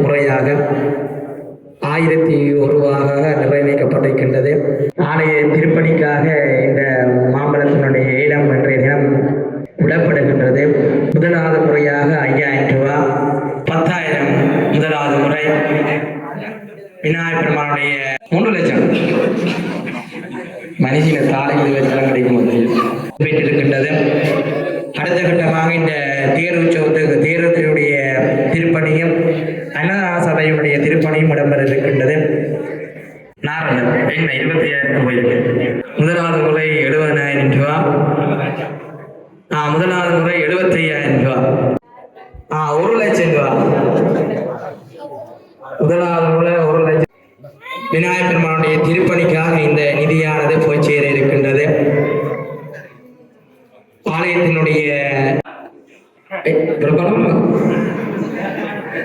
முறையாக 1001 நிறைவேற்றப்பட்டிருக்கின்றது. ஆலய திருப்பணிக்காக இந்த மாம்பழத்தினுடைய இடம் என்ற தினம் விடப்படுகின்றது. முதலாவது முறையாக 5000 ரூபாய், 10,000 முதலாவது முறை விநாயகர் பெருமானுடைய 3 லட்சம் மனுஷின தாளைந்து வச்செல்லாம் கிடைக்கும் பெற்றிருக்கின்றது. அடுத்த கட்டமாக இந்த தேர் உற்சவத்துக்கு தேரத்தினுடைய திருப்பணியும் அன்னதான சபையினுடைய திருப்பணியும் இடம்பெற இருக்கின்றது. நாரதர் என்ன 25,000 போயிருக்கு. முதலாவது முறை 70,000 ரூபாய், முதலாவது முறை 75,000 ரூபாய், 1 லட்சம் ரூபாய். முதலாவது முறை 1 லட்சம். விநாயகர் பெருமானுடைய திருப்பணிக்காக இந்த நிதியானது போய் சேர இருக்கின்றது. ஆலயத்தினுடைய